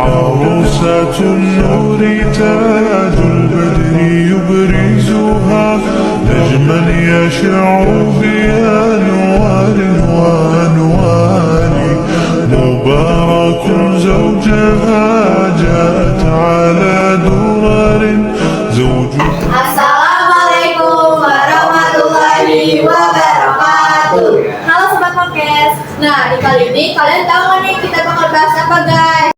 عروسة النور تاج البدر يبرزها نجما يشع بأنوار وأنوار مبارك زوجها جاءت على درر زوجها. Assalamualaikum warahmatullahi wabarakatuh. Halo Sobat Podcast. Nah, di kali ini kalian tahu nggak nih kita bakal bahas apa, guys?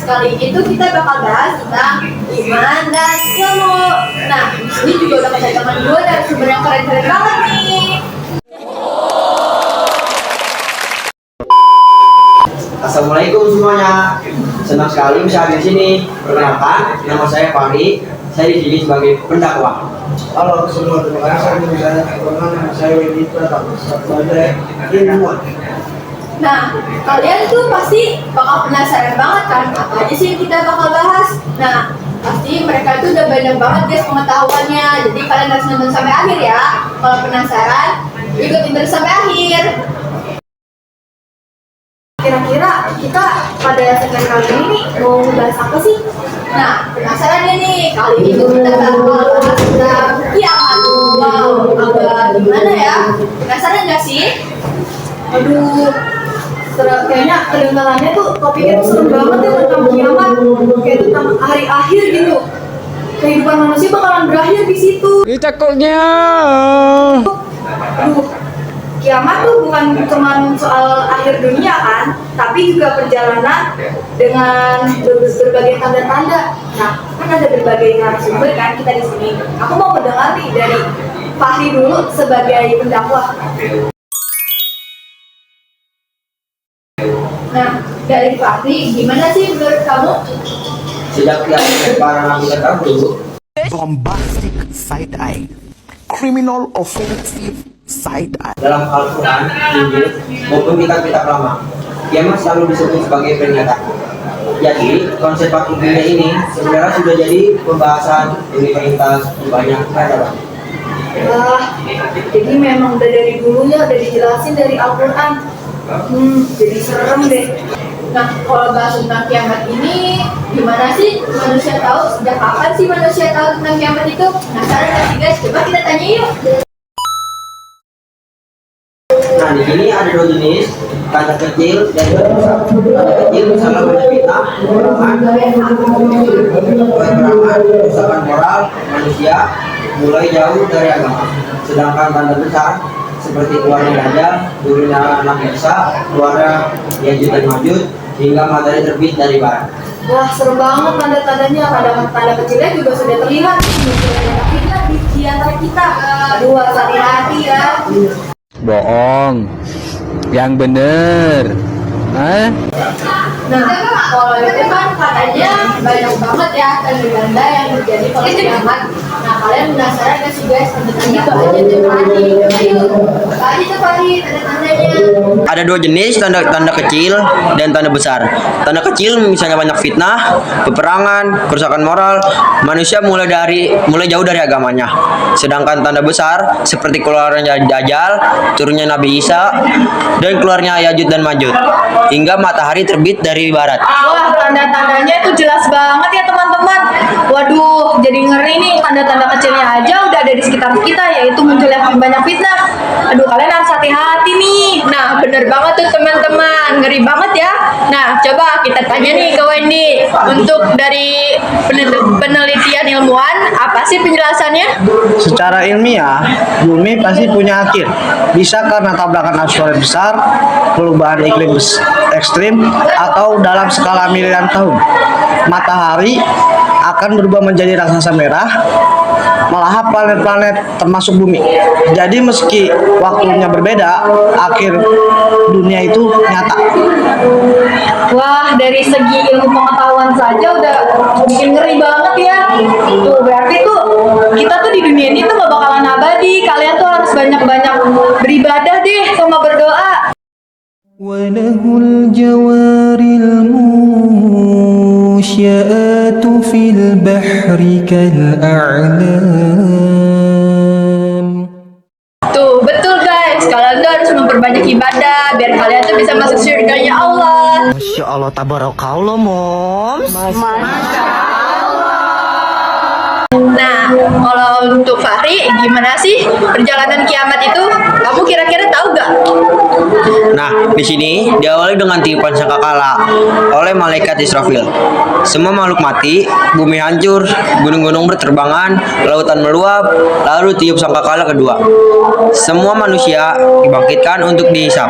Kali itu kita bakal bahas tentang iman dan ilmu. Nah, ini juga udah kedatangan gue dari sumber yang keren-keren banget nih. Assalamualaikum semuanya. Senang sekali bisa hadir di sini. Perkenalkan, nama saya Fahri. Saya di sini sebagai pendakwah. Halo semua, terima kasih nama saya Wendy Pratama sebagai ilmuwan. Nah, kalian tuh pasti bakal penasaran banget kan apa aja sih yang kita bakal bahas. Nah, pasti mereka tuh udah banyak banget guys pengetahuannya. Jadi kalian harus nonton sampai akhir ya. Kalau penasaran, ikutin terus sampai akhir. Kira-kira kita pada segmen kali ini nih mau bahas apa sih? Nah, penasaran ya nih, kali ini kita bakal bahas tentang kiamat. Wow, agak gimana ya? Penasaran nggak sih? Aduh, kayaknya kedengarannya tuh topiknya tuh serem banget ya tentang kiamat, kayak tentang hari akhir gitu. Kehidupan manusia bakalan berakhir di situ. Takutnya. Aduh, kiamat tuh bukan cuma soal akhir dunia kan, tapi juga perjalanan dengan berbagai tanda-tanda. Nah, kan ada berbagai narasumber kan kita di sini. Aku mau mendengar nih dari Fahri dulu sebagai pendakwah. Nah, dari Fahri, gimana sih menurut kamu? Sejak kiamat para nabi terdahulu, bombastic side eye, criminal offensive side eye. dalam Al-Quran, Injil, maupun kitab-kitab lama, kiamat selalu disebut sebagai peringatan. Jadi, konsep waktu dunia ini sebenarnya sudah jadi pembahasan universitas di banyak negara. Wah, jadi memang udah dari dulunya udah dijelasin dari Al-Quran. Jadi serem deh. Nah, kalau bahas tentang kiamat ini, gimana sih manusia tahu? Sejak kapan sih manusia tahu tentang kiamat itu? Penasaran nggak sih guys? Coba kita tanya yuk. Nah, di sini ada dua jenis, tanda kecil dan tanda besar. Tanda kecil misalnya banyak fitnah, peperangan, kerusakan moral manusia mulai jauh dari agama. Sedangkan tanda besar seperti keluarnya Dajjal, turunnya anak Isa, keluarnya Ya'juj dan Ma'juj, hingga matahari terbit dari barat. Wah, serem banget tanda-tandanya. Kadang tanda kecilnya juga sudah terlihat. Fitnah di antara kita. Aduh, harus hati-hati ya. Bohong. Yang bener. Hah? Nah, kalau itu kan katanya banyak banget ya tanda-tanda yang terjadi kalau kiamat. Nah, kalian penasaran gak sih guys tanda-tanda apa aja tuh Fahri? Ayo, apa aja tuh Fahri tanda-tandanya? Ada dua jenis, tanda kecil dan tanda besar. Tanda kecil misalnya banyak fitnah, peperangan, kerusakan moral, manusia mulai jauh dari agamanya. Sedangkan tanda besar seperti keluarnya Dajjal, turunnya Nabi Isa, dan keluarnya Ya'juj dan Ma'juj, hingga matahari terbit dari barat. Wah, tanda-tandanya itu jelas banget ya teman-teman. Waduh, jadi ngeri nih, tanda-tanda kecilnya aja udah ada di sekitar kita, yaitu munculnya banyak fitnah. Aduh, kalian harus hati-hati nih. Nah, bener banget tuh teman-teman, ngeri banget ya. Nah, coba kita tanya nih ke Wendy. Untuk dari penelitian ilmuwan, apa sih penjelasannya? Secara ilmiah, bumi pasti punya akhir. Bisa karena tabrakan asteroid besar, perubahan iklim ekstrim, atau dalam skala miliaran tahun. Matahari akan berubah menjadi raksasa merah, melahap planet-planet termasuk bumi. Jadi meski waktunya berbeda, akhir dunia itu nyata. Wah, dari segi ilmu pengetahuan saja udah bikin ngeri banget ya. Tuh, berarti tuh kita tuh di dunia ini tuh gak bakalan abadi. Kalian tuh harus banyak-banyak beribadah deh sama berdoa. وله الجوار المنشآت في البحر كالأعلام. Tuh, betul guys. memperbanyak ibadah biar kalian tuh bisa masuk surganya Allah. Masya Allah, tabarakallah, Moms. Nah, kalau untuk Fahri, gimana sih perjalanan kiamat itu? Kamu kira-kira tahu gak? Nah, di sini diawali dengan tiupan sangkakala oleh malaikat Israfil. Semua makhluk mati, bumi hancur, gunung-gunung berterbangan, lautan meluap, lalu tiup sangkakala kedua. Semua manusia dibangkitkan untuk dihisap.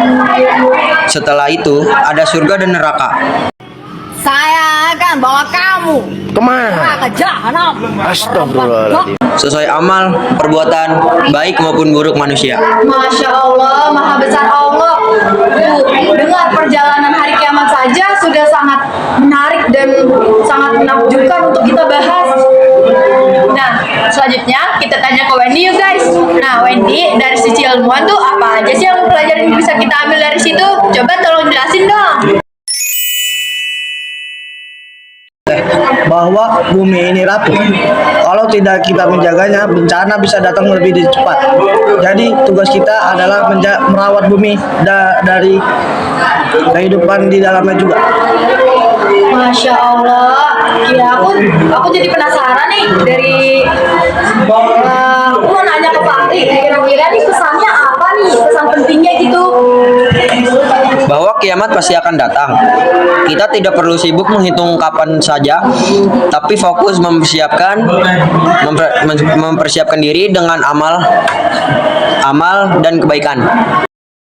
Setelah itu, ada surga dan neraka. Saya akan bawa kamu Kemana? ke jahanam. Astagfirullahaladzim. Sesuai amal, perbuatan, baik maupun buruk manusia. Masya Allah, maha besar Allah. Dengar perjalanan hari kiamat saja sudah sangat menarik dan sangat menakjubkan untuk kita bahas. Nah, selanjutnya kita tanya ke Wendy yuk guys. Nah, Wendy, dari sisi ilmuwan tuh apa aja sih yang pelajaran bisa kita ambil dari situ? Coba tolong jelasin dong. Bahwa bumi ini rapuh. Kalau tidak kita menjaganya, bencana bisa datang lebih cepat. Jadi tugas kita adalah merawat bumi dari kehidupan di dalamnya juga. Masya Allah, ya aku jadi penasaran nih dari aku mau nanya ke Fahri, kira-kira nih pesannya apa nih, pesan pentingnya gitu? Bahwa kiamat pasti akan datang. Kita tidak perlu sibuk menghitung kapan saja, tapi fokus mempersiapkan diri dengan amal dan kebaikan.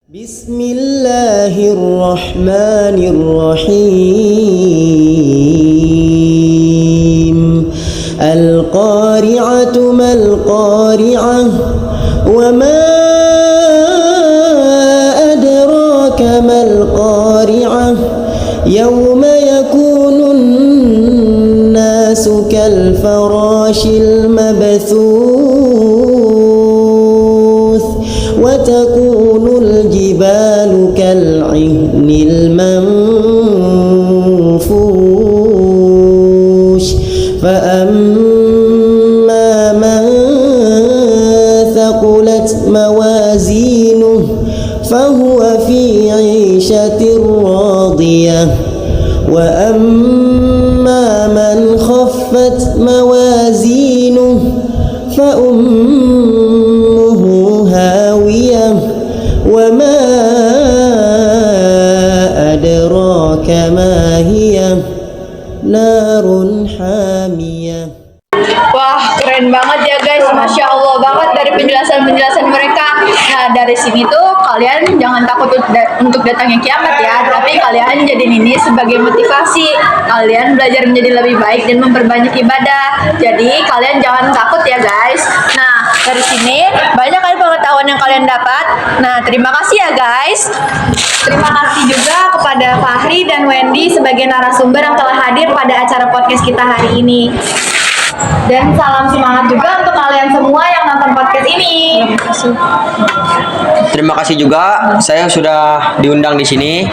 Bismillahirrahmanirrahim. Al-qari'atu mal-qari'ah wa ma adraka mal-qari'ah yawma yakunun nasu kal-farashil mabthuth wa takunul jibalu kal-'ihnil manfush fa amma man thaqulat mawazinuhu fahuwa fi 'ishatin radiyah wa amma man khaffat mawazinuhu fa ummuhu hawiyah wa ma adraka ma hiya narun hamiyah. Wah, keren banget ya guys, Masya Allah banget dari penjelasan-penjelasan mereka. Nah, dari sini tuh kalian jangan takut untuk datangnya kiamat ya, tapi kalian jadiin ini sebagai motivasi. Kalian belajar menjadi lebih baik dan memperbanyak ibadah. Jadi kalian jangan takut ya guys. Nah, dari sini banyak kali pengetahuan yang kalian dapat. Nah, terima kasih ya guys. Terima kasih juga kepada Fahri dan Wendy sebagai narasumber yang telah hadir pada acara podcast kita hari ini. Dan salam semangat juga untuk kalian semua yang nonton podcast ini. Terima kasih juga, saya sudah diundang di sini.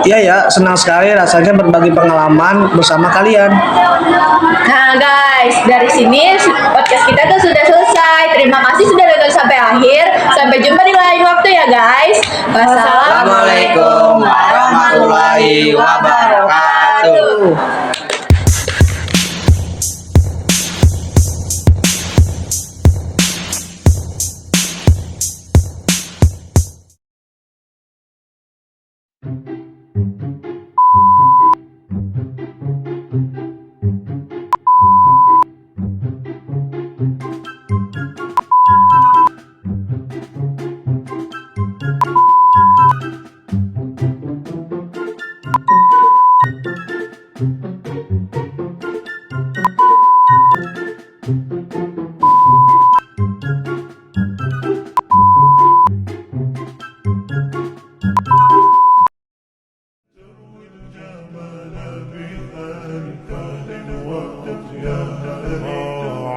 Iya ya, senang sekali rasanya berbagi pengalaman bersama kalian. Nah guys, dari sini podcast kita tuh sudah selesai. Terima kasih sudah nonton sampai akhir. Sampai jumpa di lain waktu ya guys. Wassalamualaikum warahmatullahi wabarakatuh.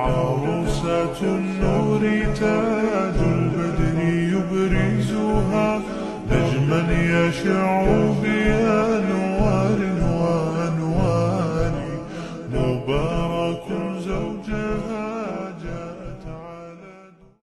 عروسة النور تاج البدر يبرزها نجما يشع بأنوار وأنوار مبارك